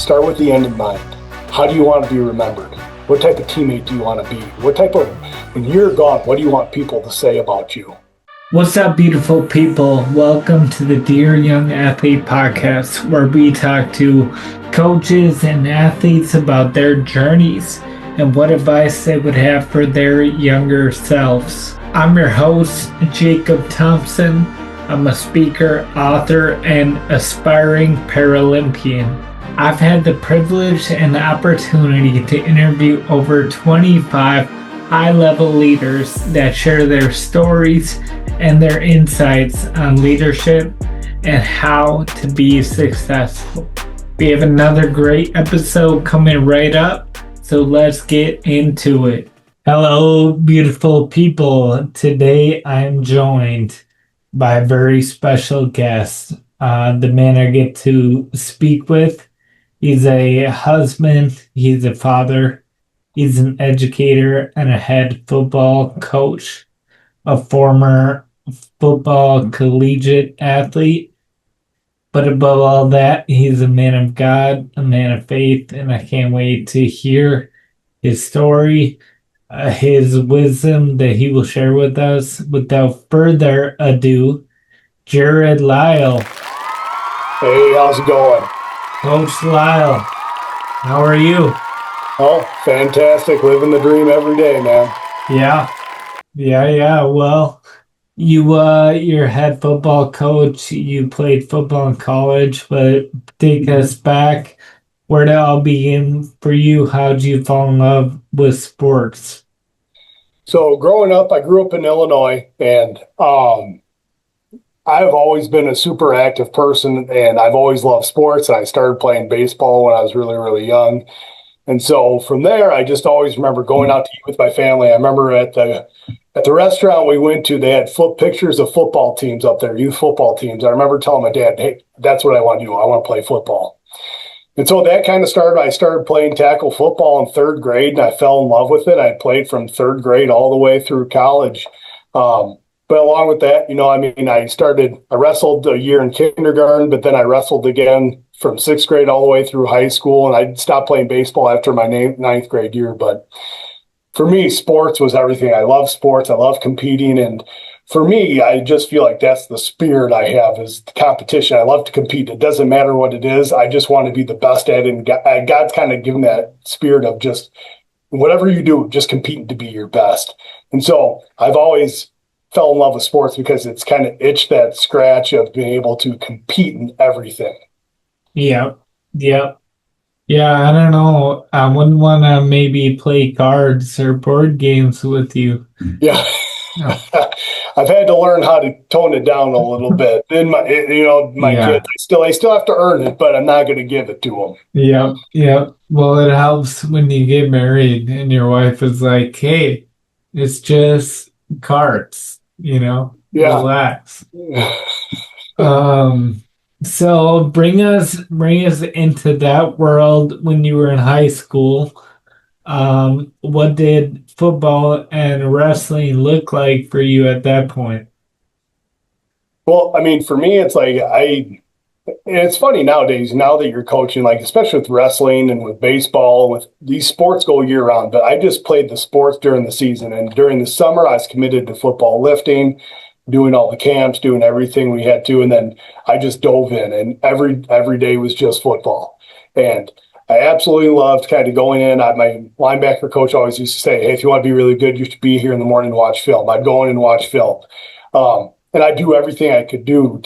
Start with the end in mind. How do you want to be remembered? What type of teammate do you want to be? When you're gone, what do you want people to say about you? What's up, beautiful people? Welcome to the Dear Young Athlete podcast, where we talk to coaches and athletes about their journeys and what advice they would have for their younger selves. I'm your host, Jacob Thompson. I'm a speaker, author, and aspiring Paralympian. I've had the privilege and the opportunity to interview over 25 high-level leaders that share their stories and their insights on leadership and how to be successful. We have another great episode coming right up, so let's get into it. Hello, beautiful people. Today I'm joined by a very special guest, the man I get to speak with. He's a husband, he's a father, he's an educator and a head football coach, a former football collegiate athlete. But above all that, he's a man of God, a man of faith, and I can't wait to hear his story, his wisdom that he will share with us. Without further ado, Jared Lyle. Hey, how's it going? Coach Lyle, how are you? Oh, fantastic. Living the dream every day, man. Yeah. Well, you're a head football coach. You played football in college, but take us back. Where did it all begin for you? How did you fall in love with sports? So growing up, I grew up in Illinois, and I've always been a super active person, and I've always loved sports. And I started playing baseball when I was really, really young. And so from there, I just always remember going out to eat with my family. I remember at the restaurant we went to, they had pictures of football teams up there, youth football teams. I remember telling my dad, hey, that's what I want to do. I want to play football. And so that kind of started. I started playing tackle football in third grade, and I fell in love with it. I played from third grade all the way through college. But along with that, I wrestled a year in kindergarten, but then I wrestled again from sixth grade all the way through high school. And I stopped playing baseball after my ninth grade year. But for me, sports was everything. I love sports. I love competing. And for me, I just feel like that's the spirit I have, is the competition. I love to compete. It doesn't matter what it is. I just want to be the best at it. And God's kind of given that spirit of just whatever you do, just competing to be your best. And so I've always fell in love with sports because it's kind of itched that scratch of being able to compete in everything. Yeah, I don't know. I wouldn't want to maybe play cards or board games with you. Yeah. No. I've had to learn how to tone it down a little bit. In my kids, I still have to earn it, but I'm not going to give it to them. Yeah. Well, it helps when you get married and your wife is like, hey, it's just cards. Relax. So bring us into that world when you were in high school. What did football and wrestling look like for you at that point? Well, for me, it's like and it's funny nowadays, now that you're coaching, like especially with wrestling and with baseball, with these sports go year round, but I just played the sports during the season. And during the summer, I was committed to football lifting, doing all the camps, doing everything we had to. And then I just dove in, and every day was just football. And I absolutely loved kind of going in. My linebacker coach always used to say, hey, if you want to be really good, you should be here in the morning and watch film. I'd go in and watch film. And I'd do everything I could do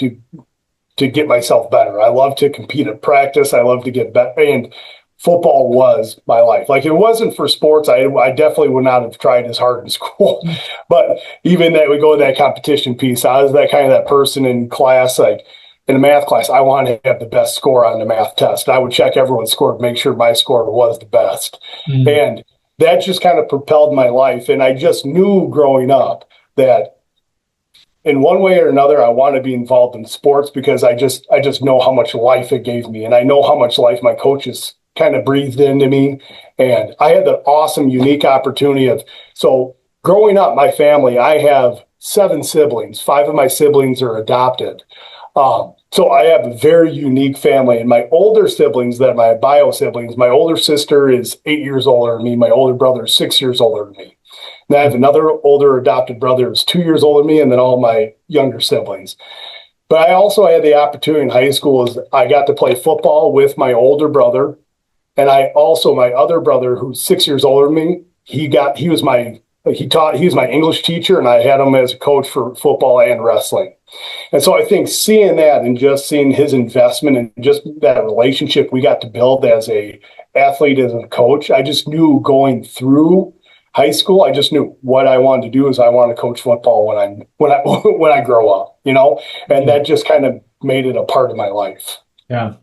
to get myself better. I love to compete at practice. I love to get better. And football was my life. Like, it wasn't for sports, I definitely would not have tried as hard in school. But even that, we go to that competition piece. I was that person in class, like in a math class, I wanted to have the best score on the math test. I would check everyone's score to make sure my score was the best. Mm-hmm. And that just kind of propelled my life. And I just knew growing up that in one way or another, I want to be involved in sports, because I just know how much life it gave me. And I know how much life my coaches kind of breathed into me. And I had the awesome, unique opportunity so growing up, my family, I have 7 siblings. 5 of my siblings are adopted. So I have a very unique family, and my older siblings, that my bio siblings, my older sister is 8 years older than me. My older brother is 6 years older than me. And I have another older adopted brother who's 2 years older than me, and then all my younger siblings. But I also had the opportunity in high school is I got to play football with my older brother. And I also, my other brother, who's 6 years older than me, he was my English teacher, and I had him as a coach for football and wrestling. And so I think seeing that and just seeing his investment and just that relationship we got to build as a athlete, as a coach, I just knew going through high school, I just knew what I wanted to do is I want to coach football when I grow up, and that just kind of made it a part of my life. Yeah.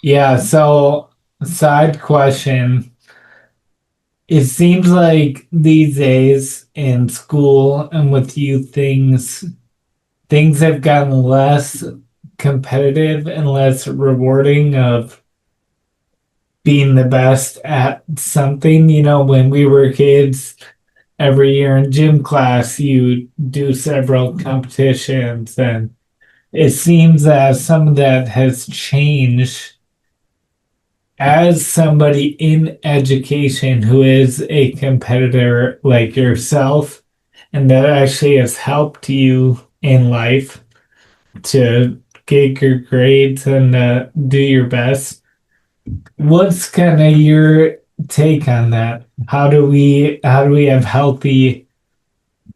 Yeah. So, side question. It seems like these days in school and with youth things have gotten less competitive and less rewarding of being the best at something. When we were kids, every year in gym class, you do several competitions, and it seems that some of that has changed. As somebody in education who is a competitor like yourself, and that actually has helped you in life to get your grades and do your best, what's kind of your take on that? How do we have healthy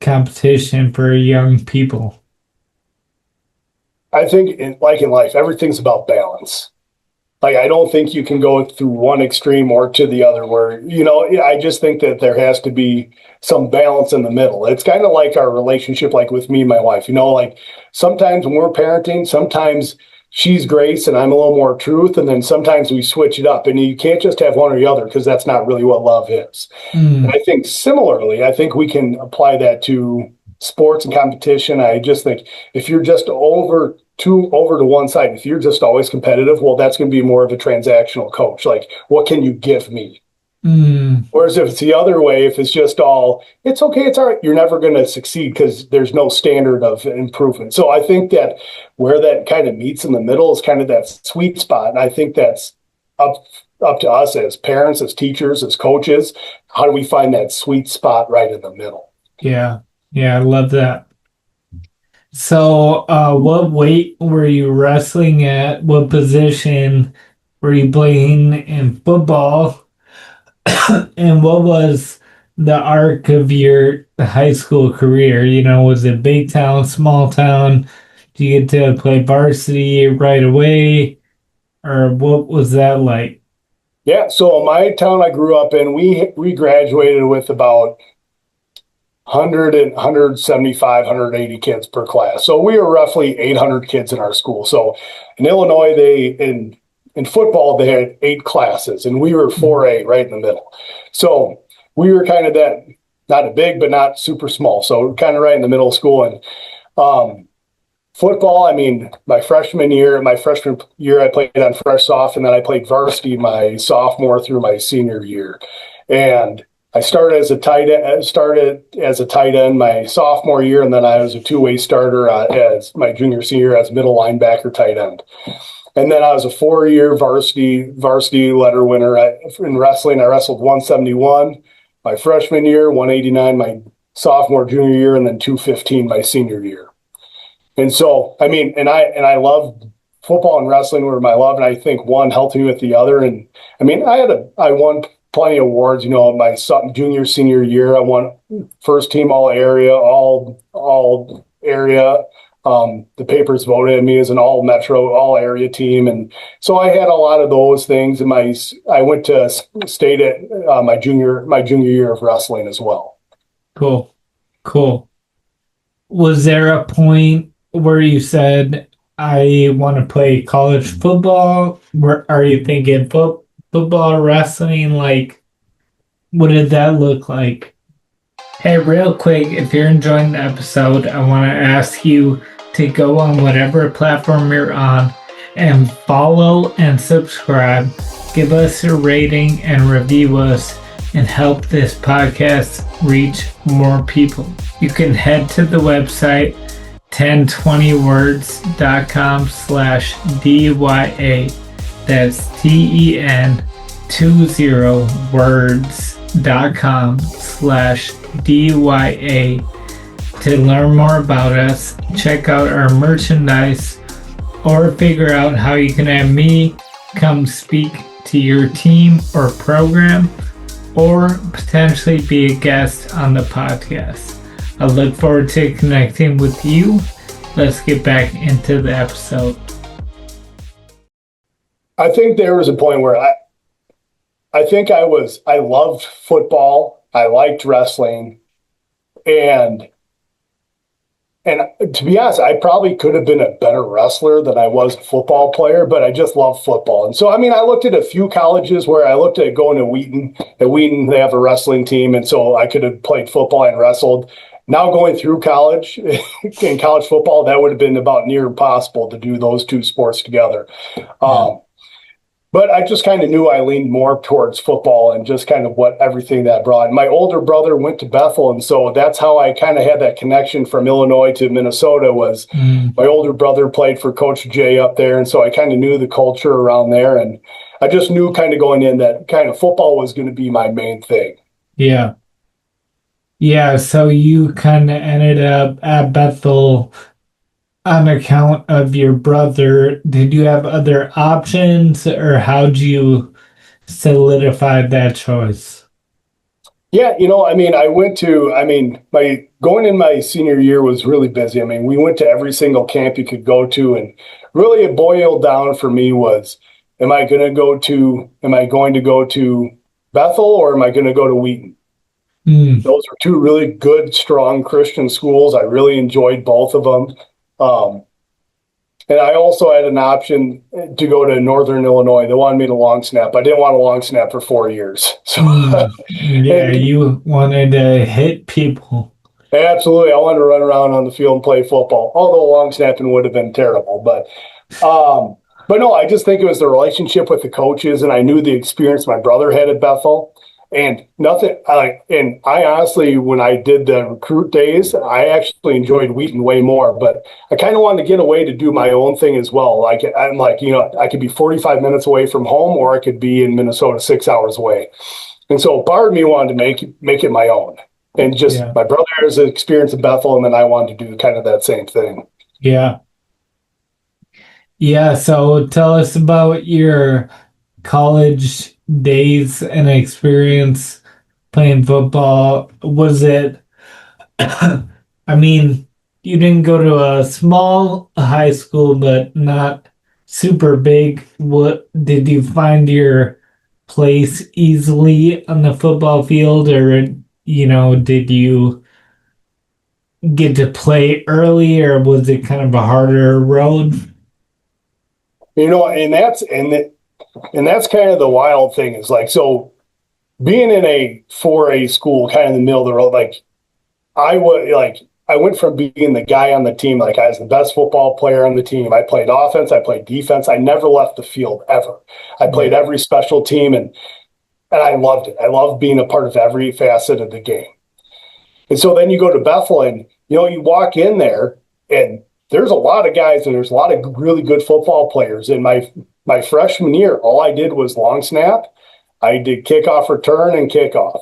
competition for young people? I think in life, everything's about balance. I don't think you can go through one extreme or to the other where, I just think that there has to be some balance in the middle. It's kind of like our relationship, like with me and my wife, sometimes when we're parenting, sometimes she's grace and I'm a little more truth. And then sometimes we switch it up, and you can't just have one or the other, because that's not really what love is. And I think similarly, I think we can apply that to sports and competition. I just think if you're just over to one side, if you're just always competitive, well, that's going to be more of a transactional coach. Like, what can you give me? Whereas if it's the other way, if it's just it's okay, it's all right, you're never going to succeed because there's no standard of improvement. So I think that where that kind of meets in the middle is kind of that sweet spot. And I think that's up to us as parents, as teachers, as coaches. How do we find that sweet spot right in the middle? Yeah. Yeah, I love that. So, what weight were you wrestling at? What position were you playing in football? And what was the arc of your high school career? Was it big town, small town? Did you get to play varsity right away? Or what was that like? Yeah, so my town I grew up in, we graduated with about 175, 180 kids per class. So we were roughly 800 kids in our school. So in Illinois, in football, they had 8 classes, and we were 4A right in the middle. So we were kind of that, not a big, but not super small. So kind of right in the middle of school. And football, my freshman year, I played on fresh soft, and then I played varsity my sophomore through my senior year. And I started as a tight end my sophomore year, and then I was a two-way starter as my junior, senior as middle linebacker, tight end. And then I was a 4-year varsity letter winner in wrestling. I wrestled 171 my freshman year, 189 my sophomore, junior year, and then 215 my senior year. And so, I love football and wrestling were my love, and I think one helped me with the other. And I won plenty of awards. My junior, senior year, I won first team all area. The papers voted me as an all metro, all area team. And so I had a lot of those things. And I went to state at my junior year of wrestling as well. Cool. Was there a point where you said, I want to play college football? Are you thinking football, wrestling? Like, what did that look like? Hey, real quick, if you're enjoying the episode, I want to ask you to go on whatever platform you're on and follow and subscribe. Give us a rating and review us and help this podcast reach more people. You can head to the website 1020words.com/DYA. That's TEN20words.com/DYA. To learn more about us, check out our merchandise, or figure out how you can have me come speak to your team or program, or potentially be a guest on the podcast. I look forward to connecting with you. Let's get back into the episode. I think there was a point where I loved football. I liked wrestling. And to be honest, I probably could have been a better wrestler than I was a football player, but I just love football. And so, I mean, I looked at a few colleges where I looked at going to Wheaton. At Wheaton, they have a wrestling team, and so I could have played football and wrestled. Now going through college, in college football, that would have been about near impossible to do those two sports together. But I just kind of knew I leaned more towards football and just kind of what everything that brought. My older brother went to Bethel, and so that's how I kind of had that connection from Illinois to Minnesota. Was my older brother played for Coach Jay up there, and so I kind of knew the culture around there, and I just knew kind of going in that kind of football was going to be my main thing. Yeah. So you kind of ended up at Bethel on account of your brother. Did you have other options, or how'd you solidify that choice? Yeah, my going in my senior year was really busy. I mean, we went to every single camp you could go to, and really it boiled down for me was, am I going to go to Bethel, or am I going to go to Wheaton? Those were two really good, strong Christian schools. I really enjoyed both of them. And I also had an option to go to Northern Illinois. They wanted me to long snap. I didn't want to long snap for 4 years. So, You wanted to hit people. Absolutely. I wanted to run around on the field and play football, although long snapping would have been terrible. But no, I just think it was the relationship with the coaches, and I knew the experience my brother had at Bethel. And I honestly, when I did the recruit days, I actually enjoyed Wheaton way more, but I kind of wanted to get away to do my own thing as well. I could be 45 minutes away from home, or I could be in Minnesota 6 hours away. And so part of me wanted to make it my own. And just my brother has an experience at Bethel, and then I wanted to do kind of that same thing. Yeah. So tell us about your college days and experience playing football. Was it, I mean, you didn't go to a small high school, but not super big. What did you find your place easily on the football field, or, did you get to play early, or was it kind of a harder road? And that's kind of the wild thing is like, so being in a 4A school, kind of in the middle of the road, I went from being the guy on the team, like I was the best football player on the team. I played offense, I played defense. I never left the field ever. I played every special team, and I loved it. I loved being a part of every facet of the game. And so then you go to Bethel, and you walk in there, and there's a lot of guys, and there's a lot of really good football players. In my freshman year, all I did was long snap. I did kickoff return and kickoff.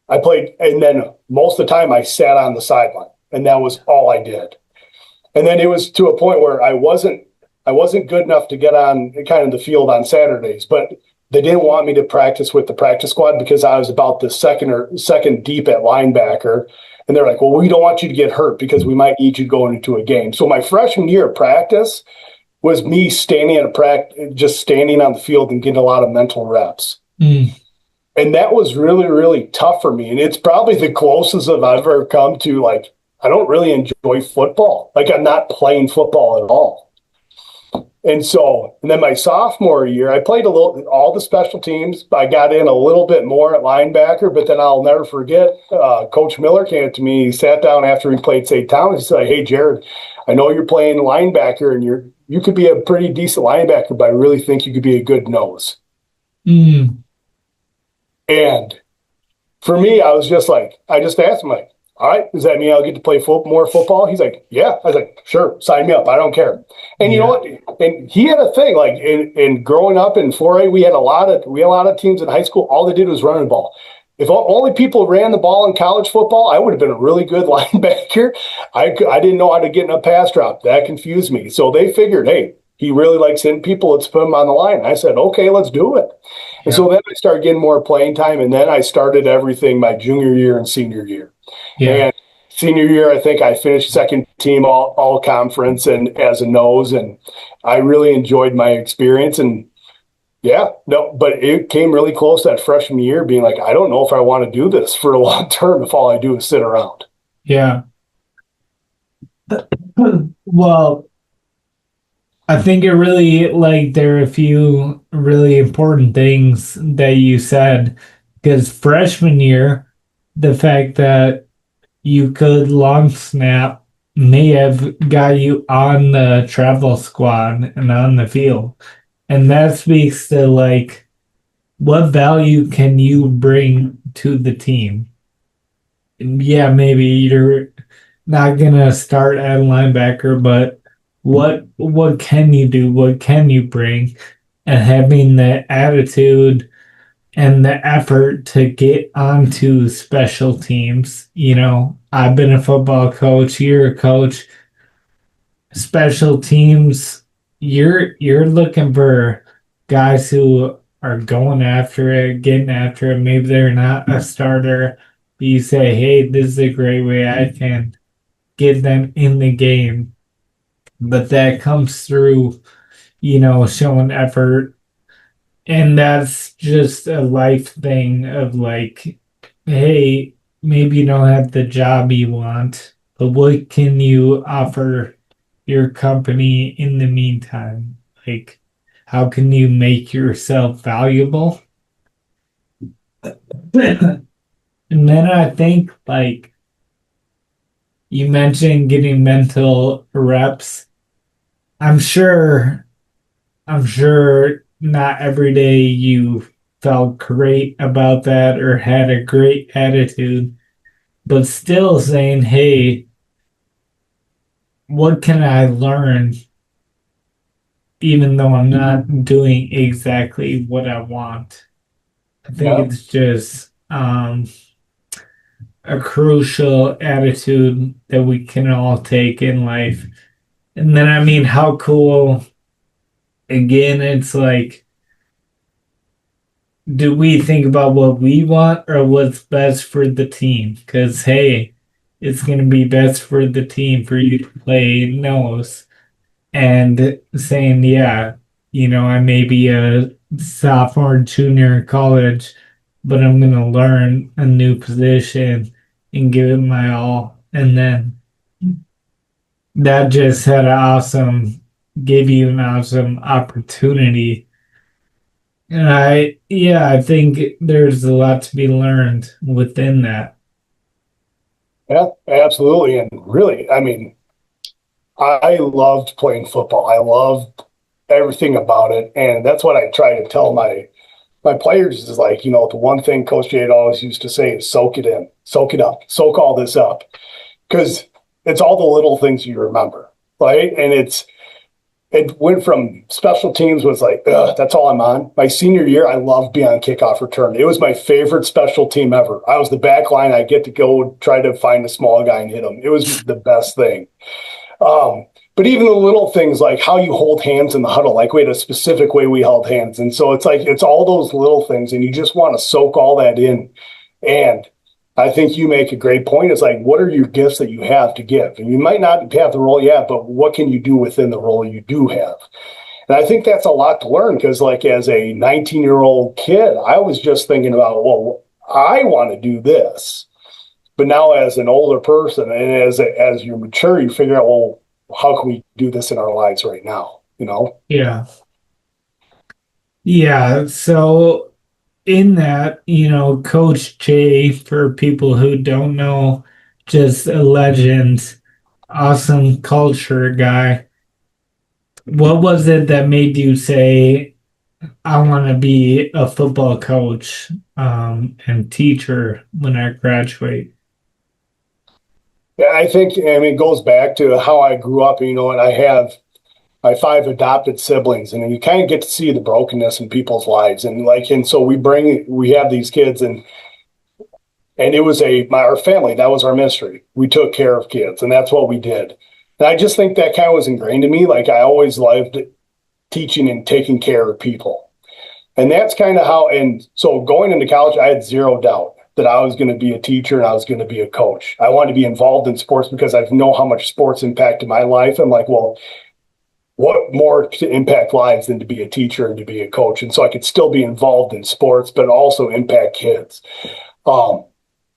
I played, and then most of the time I sat on the sideline, and that was all I did. And then it was to a point where I wasn't good enough to get on kind of the field on Saturdays, but they didn't want me to practice with the practice squad because I was about the second deep at linebacker. And they're like, well, we don't want you to get hurt because we might need you going into a game. So my freshman year of practice was me standing at a practice, just standing on the field and getting a lot of mental reps. And that was really, really tough for me. And it's probably the closest I've ever come to, like, I don't really enjoy football. Like, I'm not playing football at all. And then my sophomore year, I played all the special teams. I got in a little bit more at linebacker, but then I'll never forget, Coach Miller came up to me. He sat down after we played St. Thomas. He said, hey, Jared, I know you're playing linebacker, and you could be a pretty decent linebacker, but I really think you could be a good nose. And for me, I was just like, I just asked him, like, all right, does that mean I'll get to play more football? He's like, yeah. I was like, sure, sign me up. I don't care. And you know Yeah. what? And he had a thing like in growing up in 4A, we had a lot of teams in high school. All they did was run the ball. If only people ran the ball in college football, I would have been a really good linebacker. I didn't know how to get in a pass drop. That confused me. So they figured, hey, he really likes hitting people. Let's put him on the line. And I said, okay, let's do it. And Yeah. so then I started getting more playing time, and then I started everything my junior year and senior year. Yeah. And senior year, I think I finished second team all conference and as a nose, and I really enjoyed my experience. And yeah, no, but it came really close that freshman year, being like, I don't know if I want to do this for a long term if all I do is sit around. Yeah. Well, I think it really like there are a few really important things that you said because freshman year, the fact that you could long snap may have got you on the travel squad and on the field. And that speaks to like what value can you bring to the team? And yeah, maybe you're not gonna start at linebacker, but what can you do? What can you bring? And having the attitude and the effort to get onto special teams. You know, I've been a football coach, you're a coach, special teams, you're looking for guys who are going after it, getting after it. Maybe they're not a starter, but you say, hey, this is a great way I can get them in the game. But that comes through, showing effort. And that's just a life thing of like, hey, maybe you don't have the job you want, but what can you offer your company in the meantime? Like, how can you make yourself valuable? And then I think, like, you mentioned getting mental reps. I'm sure, I'm sure not every day you felt great about that or had a great attitude, but still saying, hey, what can I learn even though I'm not doing exactly what I want? I think Yeah. it's just a crucial attitude that we can all take in life. And then, I mean, how cool, again, it's like, do we think about what we want or what's best for the team? Because, hey, it's going to be best for the team for you to play nose. And saying, yeah, I may be a sophomore, junior in college, but I'm going to learn a new position and give it my all. And then that just had an awesome, gave you an awesome opportunity. And yeah, I think there's a lot to be learned within that. Yeah, absolutely. And really, I mean, I loved playing football. I loved everything about it. And that's what I try to tell my players is like, the one thing Coach Jade always used to say is soak it in, soak it up, soak all this up. Because it's all the little things you remember, right? And it went from special teams was like, ugh, that's all I'm on. My senior year, I loved being on kickoff return. It was my favorite special team ever. I was the back line. I get to go try to find a small guy and hit him. It was the best thing. But even the little things like how you hold hands in the huddle, like we had a specific way we held hands. And so it's like, it's all those little things and you just want to soak all that in. And I think you make a great point. It's like, what are your gifts that you have to give? And you might not have the role yet, but what can you do within the role you do have? And I think that's a lot to learn because, like, as a 19-year-old kid, I was just thinking about, well, I want to do this. But now, as an older person and as you mature, you figure out, well, how can we do this in our lives right now? Yeah. Yeah. So, in that, Coach Jay, for people who don't know, just a legend, awesome culture guy. What was it that made you say, I want to be a football coach and teacher when I graduate? Yeah, I think, I mean, it goes back to how I grew up, and I have my five adopted siblings, and you kind of get to see the brokenness in people's lives. And so we have these kids, and it was our family, that was our ministry. We took care of kids, and that's what we did. And I just think that kind of was ingrained in me. Like I always loved teaching and taking care of people. And that's kind of how, and so going into college, I had zero doubt that I was going to be a teacher and I was going to be a coach. I wanted to be involved in sports because I know how much sports impacted my life. I'm like, well, what more to impact lives than to be a teacher and to be a coach? And so I could still be involved in sports, but also impact kids. Um,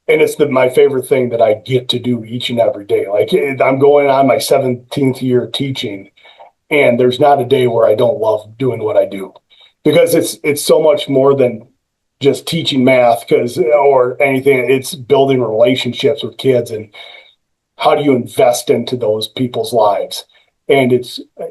and it's my favorite thing that I get to do each and every day. Like I'm going on my 17th year teaching, and there's not a day where I don't love doing what I do because it's so much more than just teaching math or anything. It's building relationships with kids, and how do you invest into those people's lives? And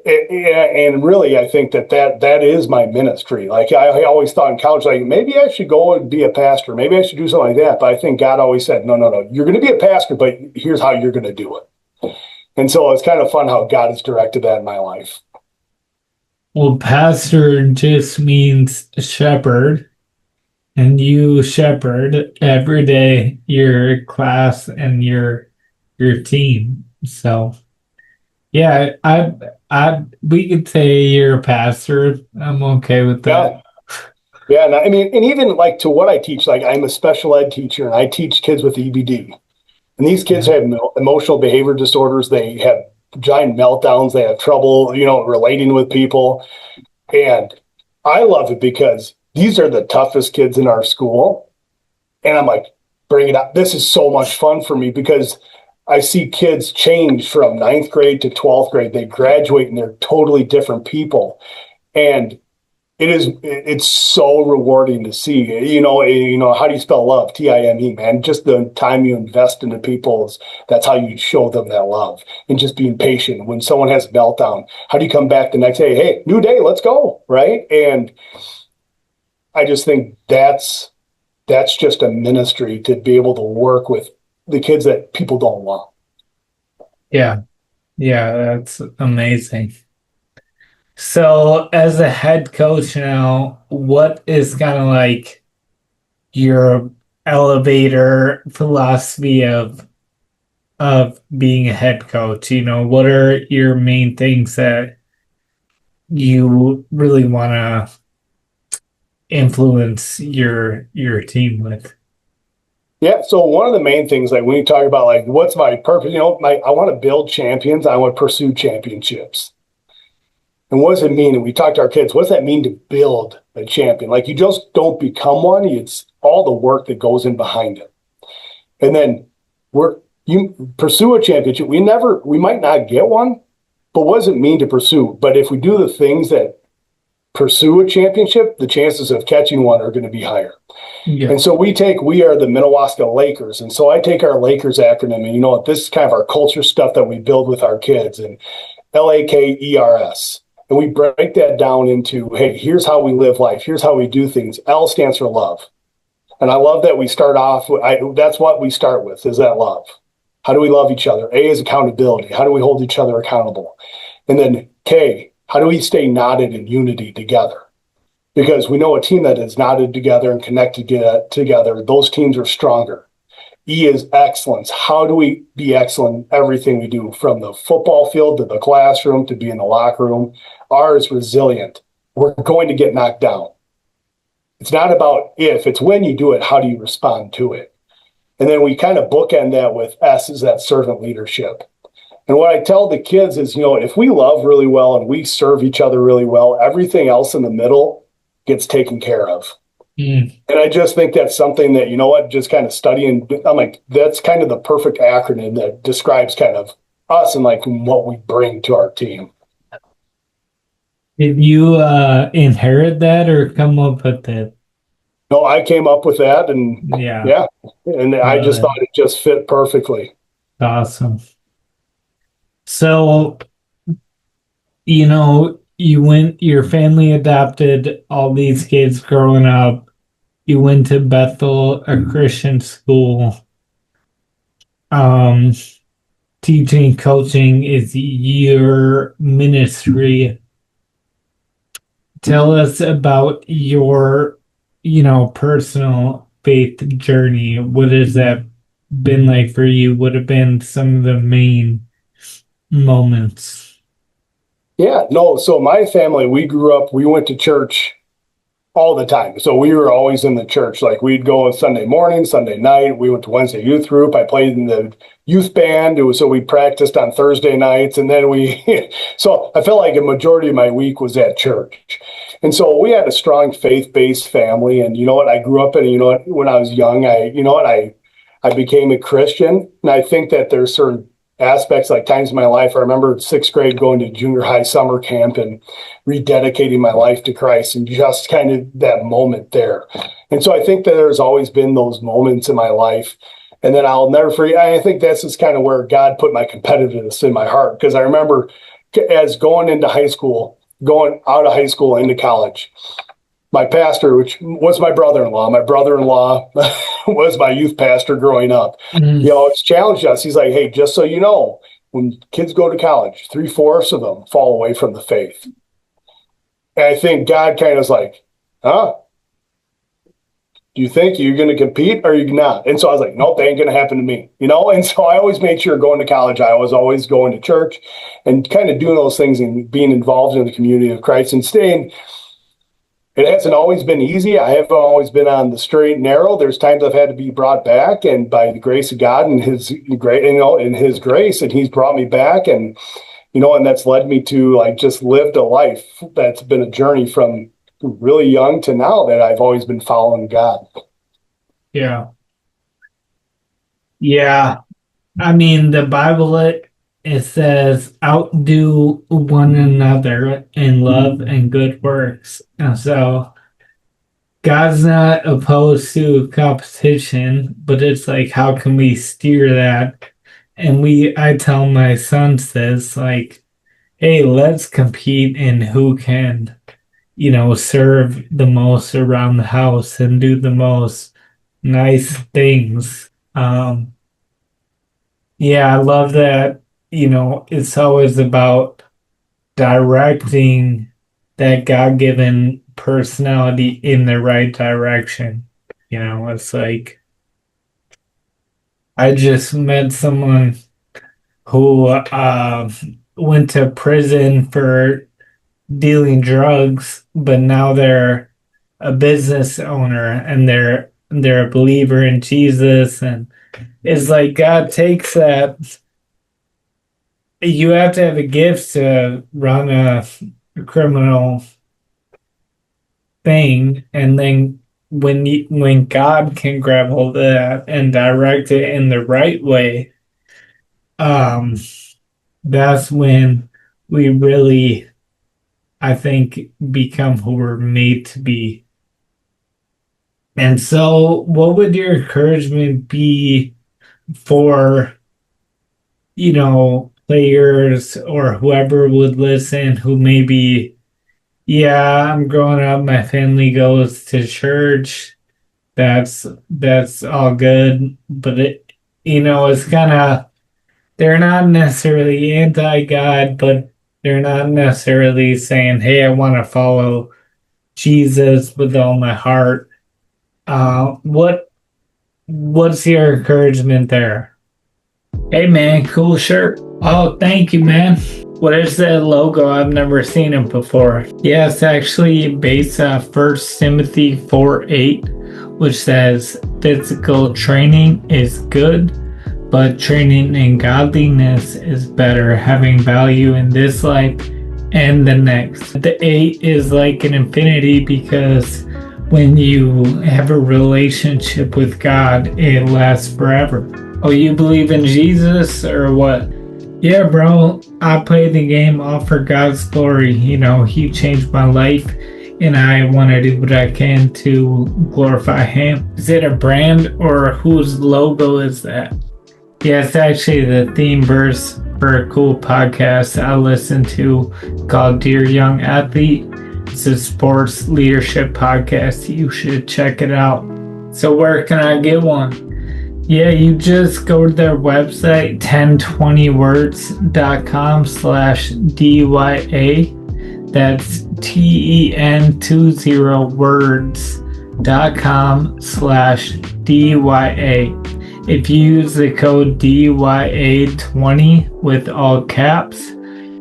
and really, I think that is my ministry. Like I always thought in college, like maybe I should go and be a pastor. Maybe I should do something like that. But I think God always said, no, no, no, you're going to be a pastor, but here's how you're going to do it. And so it's kind of fun how God has directed that in my life. Well, pastor just means shepherd, and you shepherd every day your class and your team. So yeah, I we could say you're a pastor. I'm okay with Yeah. that. Yeah. And I mean, and even like to what I teach, like I'm a special ed teacher and I teach kids with EBD. And these kids Yeah. have emotional behavior disorders. They have giant meltdowns. They have trouble, relating with people. And I love it because these are the toughest kids in our school. And I'm like, bring it up. This is so much fun for me because I see kids change from ninth grade to 12th grade. They graduate and they're totally different people. And it's so rewarding to see. How do you spell love? Time, man. Just the time you invest into people, that's how you show them that love. And just being patient when someone has a meltdown. How do you come back the next day? Hey, new day, let's go, right? And I just think that's just a ministry to be able to work with the kids that people don't want. Yeah, yeah, that's amazing. So, as a head coach now, what is kind of like your elevator philosophy of being a head coach? You know, what are your main things that you really want to influence your team with? Yeah. So one of the main things, like when you talk about like what's my purpose, I want to build champions. I want to pursue championships. And what does it mean? And we talk to our kids, what does that mean to build a champion? Like you just don't become one. It's all the work that goes in behind it. And then you pursue a championship. We might not get one, but what does it mean to pursue? But if we do the things that pursue a championship, the chances of catching one are going to be higher. Yeah. And so we are the Minnewaska Lakers. And so I take our Lakers acronym, and this is kind of our culture stuff that we build with our kids, and LAKERS. And we break that down into, hey, here's how we live life. Here's how we do things. L stands for love. And I love that we start off with, that's what we start with, is that love. How do we love each other? A is accountability. How do we hold each other accountable? And then K, how do we stay knotted in unity together? Because we know a team that is knotted together and connected together, those teams are stronger. E is excellence. How do we be excellent in everything we do, from the football field to the classroom to be in the locker room? R is resilient. We're going to get knocked down. It's not about if, it's when you do it, how do you respond to it? And then we kind of bookend that with S is that servant leadership. And what I tell the kids is, if we love really well and we serve each other really well, everything else in the middle gets taken care of. And I just think that's something that, just kind of studying, I'm like, that's kind of the perfect acronym that describes kind of us and like what we bring to our team. Did you inherit that or come up with it? No, I came up with that, and Yeah, yeah, and I just thought it just fit perfectly. awesome. So, your family adopted all these kids growing up. You went to Bethel, a Christian school. Um, teaching, coaching is your ministry. Tell us about your, personal faith journey. What has that been like for you? What have been some of the main moments? Yeah, no. So my family, we went to church all the time. So we were always in the church. Like we'd go on Sunday morning, Sunday night. We went to Wednesday youth group. I played in the youth band. So we practiced on Thursday nights. And then so I felt like a majority of my week was at church. And so we had a strong faith-based family. And you know what? I grew up in, when I was young, I became a Christian. And I think that there's certain aspects, like times in my life. I remember sixth grade going to junior high summer camp and rededicating my life to Christ, and just kind of that moment there. And so I think that there's always been those moments in my life. And then I'll never forget, I think that's just kind of where God put my competitiveness in my heart. Because I remember as going into high school, going out of high school into college, my pastor, which was my brother-in-law was my youth pastor growing up. Mm. It's challenged us. He's like, hey, just so you know, when kids go to college, 3/4 of them fall away from the faith. And I think God kind of was like, huh? Do you think you're going to compete or you're not? And so I was like, nope, that ain't going to happen to me, And so I always made sure going to college, I was always going to church and kind of doing those things and being involved in the community of Christ and staying. It hasn't always been easy. I haven't always been on the straight and narrow. There's times I've had to be brought back, and by the grace of God and His great, in His grace, and He's brought me back, and and that's led me to like just lived a life that's been a journey from really young to now that I've always been following God. Yeah. Yeah. I mean, the Bible, it says, outdo one another in love and good works. And so God's not opposed to competition, but it's like, how can we steer that? And I tell my sons this, like, hey, let's compete in who can, serve the most around the house and do the most nice things. Yeah, I love that. It's always about directing that God given personality in the right direction. It's like I just met someone who went to prison for dealing drugs, but now they're a business owner and they're a believer in Jesus, and it's like God takes that. You have to have a gift to run a criminal thing, and then when God can grab hold of that and direct it in the right way, that's when we really, I think, become who we're made to be. And so, what would your encouragement be for, players or whoever would listen who maybe, yeah, I'm growing up, my family goes to church, that's all good, but it's kind of, they're not necessarily anti-God, but they're not necessarily saying, hey, I want to follow Jesus with all my heart. What's your encouragement there? Hey man, cool shirt. Oh, thank you, man. What is that logo? I've never seen it before. Yeah, it's actually based on 1 Timothy 4:8, which says physical training is good, but training in godliness is better, having value in this life and the next. The 8 is like an infinity because when you have a relationship with God, it lasts forever. Oh, you believe in Jesus or what? Yeah, bro, I play the game all for God's glory. He changed my life, and I want to do what I can to glorify Him. Is it a brand, or whose logo is that? Yeah, it's actually the theme verse for a cool podcast I listen to called Dear Young Athlete. It's a sports leadership podcast. You should check it out. So where can I get one? Yeah, you just go to their website, 1020words.com/DYA. That's TEN20words.com/DYA. If you use the code DYA20 with all caps,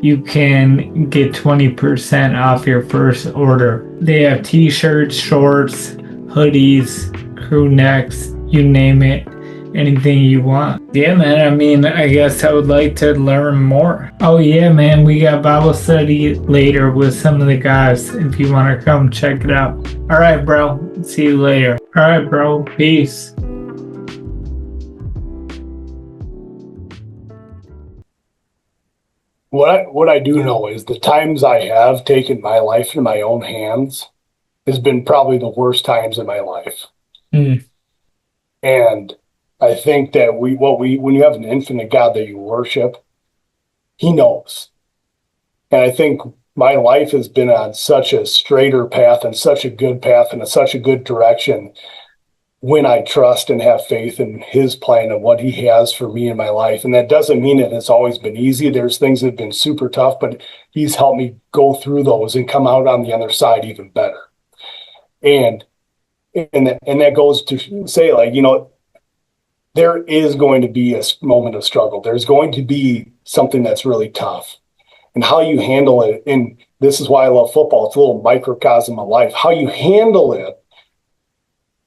you can get 20% off your first order. They have t-shirts, shorts, hoodies, crew necks, you name it, anything you want. Yeah, man, I mean, I guess I would like to learn more. Oh, yeah, man, we got Bible study later with some of the guys if you want to come check it out. All right, bro. See you later. All right, bro. Peace. What I do know is the times I have taken my life in my own hands has been probably the worst times in my life. Mm. And I think that when you have an infinite God that you worship, he knows. And I think my life has been on such a straighter path and such a good path and such a good direction when I trust and have faith in his plan and what he has for me in my life. And that doesn't mean it has always been easy. There's things that have been super tough, but he's helped me go through those and come out on the other side even better. And that goes to say, like, there is going to be a moment of struggle. There's going to be something that's really tough. And how you handle it, and this is why I love football, it's a little microcosm of life. How you handle it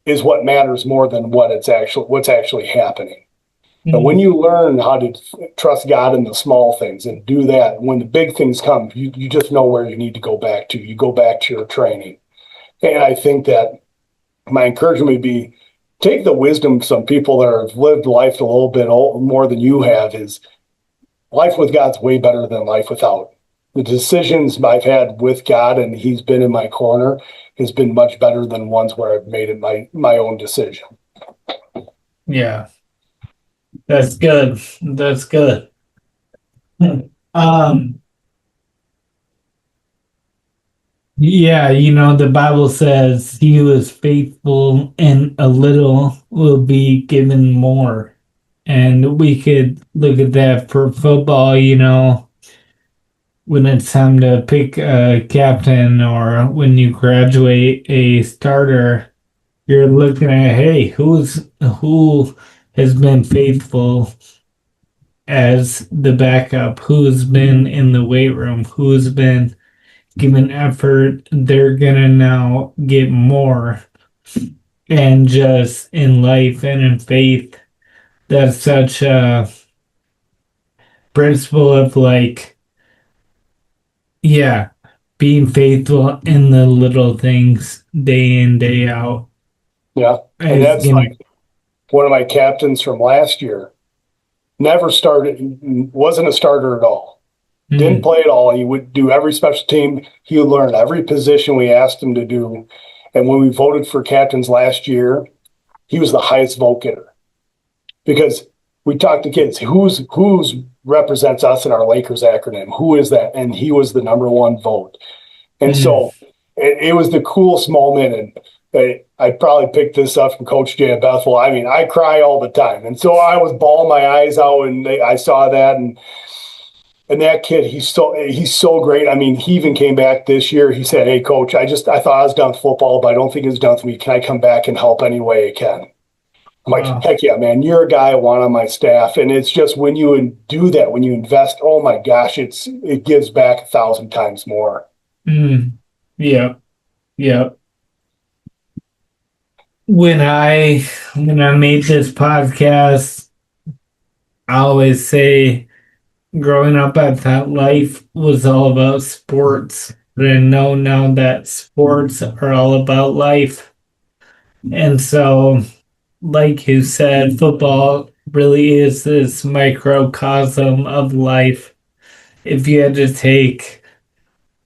is what matters more than what's actually happening. Mm-hmm. And when you learn how to trust God in the small things and do that, when the big things come, you just know where you need to go back to. You go back to your training. And I think that my encouragement would be, take the wisdom some people that have lived life a little bit more than you have, is life with God's way better than life without. The decisions I've had with God and he's been in my corner has been much better than ones where I've made it my own decision. Yeah. That's good. That's good. Yeah, the Bible says he who is faithful in a little will be given more. And we could look at that for football, when it's time to pick a captain or when you graduate a starter, you're looking at, hey, who has been faithful as the backup, who's been in the weight room, who's been given effort, they're gonna now get more. And just in life and in faith, that's such a principle of, like, yeah, being faithful in the little things day in, day out. Yeah. And that's like one of my captains from last year. Never started, wasn't a starter at all. Didn't play at all. He would do every special team. He would learn every position we asked him to do. And when we voted for captains last year, he was the highest vote getter. Because we talked to kids, who's represents us in our Lakers acronym? Who is that? And he was the number one vote. And so it was the coolest moment. And I probably picked this up from Coach Jay at Bethel. I mean, I cry all the time. And so I was bawling my eyes out and I saw that. And that kid, he's so great. I mean, he even came back this year. He said, "Hey, Coach, I thought I was done with football, but I don't think it's done with me. Can I come back and help any way I can?" I'm like, heck yeah, man. You're a guy I want on my staff. And it's just when you do that, when you invest, oh my gosh, it gives back 1,000 times more. Yeah. Yeah. When I made this podcast, I always say, growing up, I thought life was all about sports, but I know now that sports are all about life. And so, like you said, football really is this microcosm of life. If you had to take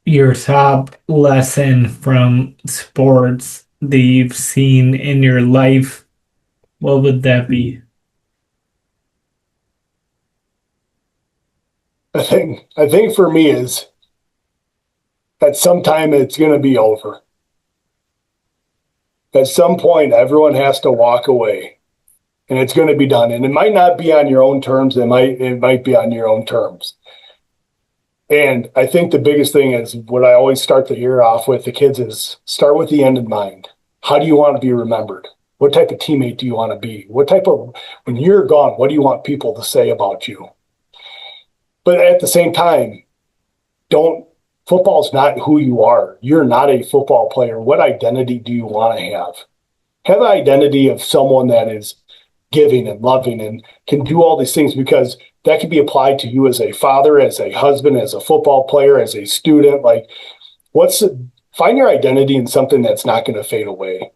your top lesson from sports that you've seen in your life, what would that be? I think for me is at some time it's going to be over. At some point, everyone has to walk away. and it's going to be done. And it might not be on your own terms. It might be on your own terms. And I think the biggest thing is what I always start the year off with the kids is start with the end in mind. How do you want to be remembered? What type of teammate do you want to be? When you're gone, what do you want people to say about you? But at the same time, don't, football's not who you are. You're not a football player. What identity do you want to have? Have an identity of someone that is giving and loving and can do all these things, because that can be applied to you as a father, as a husband, as a football player, as a student. Like, find your identity in something that's not going to fade away.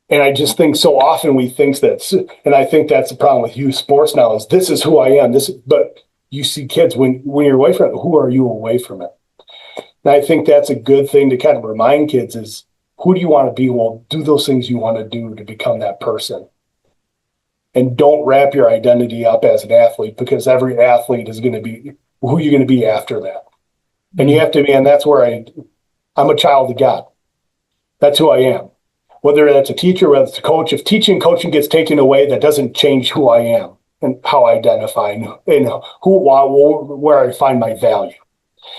And I just think so often we think and I think that's the problem with youth sports now is this is who I am. But you see kids when you're away from it, who are you away from it? And I think that's a good thing to kind of remind kids is who do you want to be? Well, do those things you want to do to become that person. And don't wrap your identity up as an athlete, because every athlete is going to be who you're going to be after that. And you have to be, and that's where I'm a child of God. That's who I am. Whether that's a teacher, whether it's a coach, if teaching and coaching gets taken away, that doesn't change who I am and how I identify and where I find my value.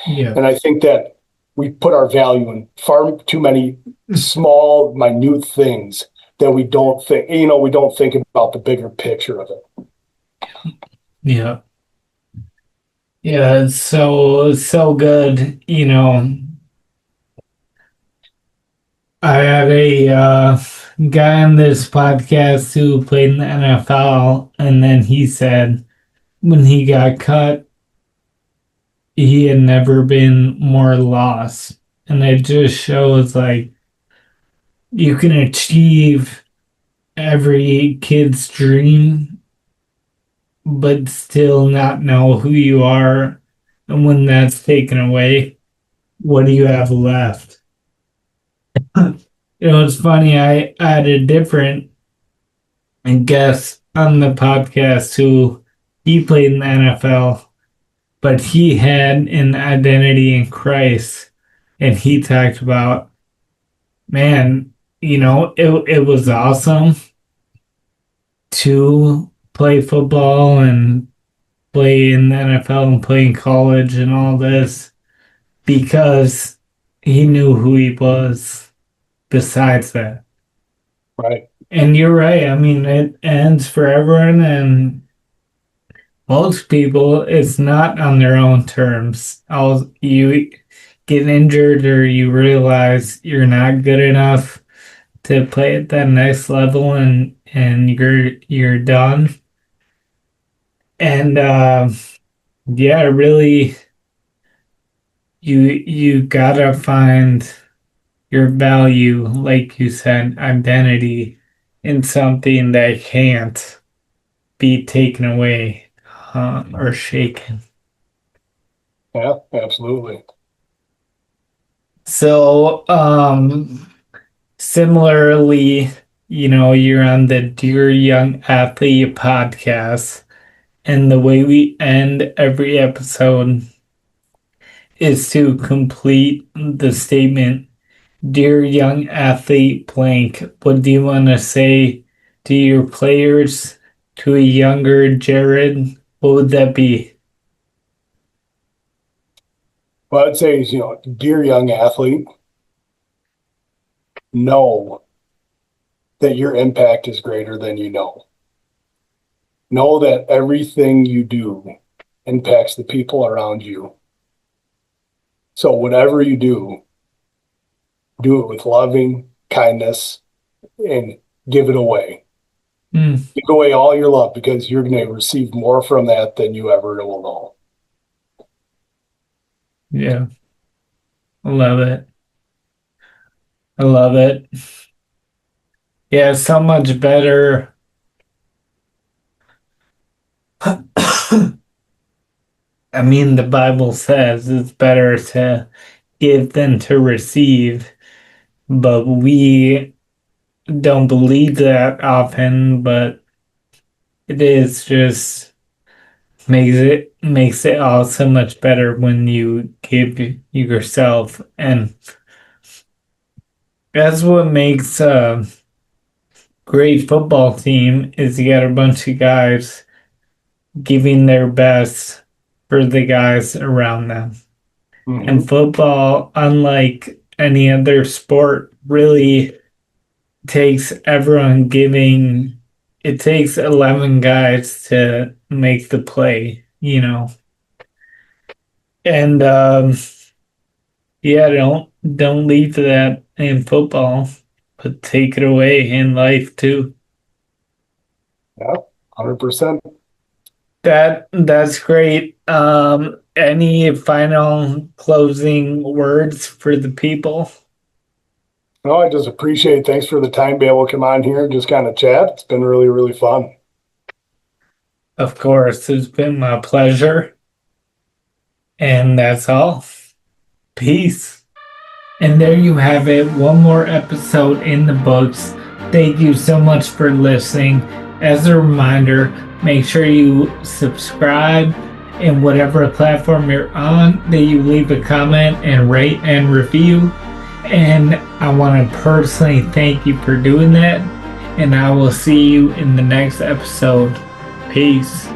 Yeah. And I think that we put our value in far too many small, minute things that we don't think about the bigger picture of it. Yeah. Yeah, it's so good. I had a guy on this podcast who played in the NFL, and then he said when he got cut, he had never been more lost. And it just shows like you can achieve every kid's dream, but still not know who you are. And when that's taken away, what do you have left? It's funny. I had a different guest on the podcast who he played in the NFL, but he had an identity in Christ, and he talked about, man, it was awesome to play football and play in the NFL and play in college and all this because he knew who he was besides that. Right. And you're right. I mean, it ends for everyone, and most people, it's not on their own terms. You get injured or you realize you're not good enough to play at that next level, and you're done. And yeah, really, you gotta find your value, like you said, identity in something that can't be taken away or shaken. Yeah, absolutely. So, similarly, you're on the Dear Young Athlete podcast, and the way we end every episode is to complete the statement, Dear Young Athlete blank, what do you want to say to your players, to a younger Jared? What would that be? Well, I'd say, dear young athlete, know that your impact is greater than you know. Know that everything you do impacts the people around you. So whatever you do it with loving kindness and give it away. Give away all your love, because you're going to receive more from that than you ever will know. Yeah, I love it. I love it. Yeah, so much better. I mean, the Bible says it's better to give than to receive, but we don't believe that often, but it is just makes it all so much better when you give yourself, and that's what makes great football team is you got a bunch of guys giving their best for the guys around them. And Hmm. football, unlike any other sport, really takes everyone giving. It takes 11 guys to make the play, you know. And yeah, don't leave that in football, but take it away in life too. Yeah, 100%. That's great. Any final closing words for the people? No, I just appreciate it. Thanks for the time to be able to come on here and just kind of chat. It's been really, really fun. Of course, it's been my pleasure. And that's all. Peace. And there you have it. One more episode in the books. Thank you so much for listening. As a reminder, make sure you subscribe in whatever platform you're on, that you leave a comment and rate and review. And I want to personally thank you for doing that. And I will see you in the next episode. Peace.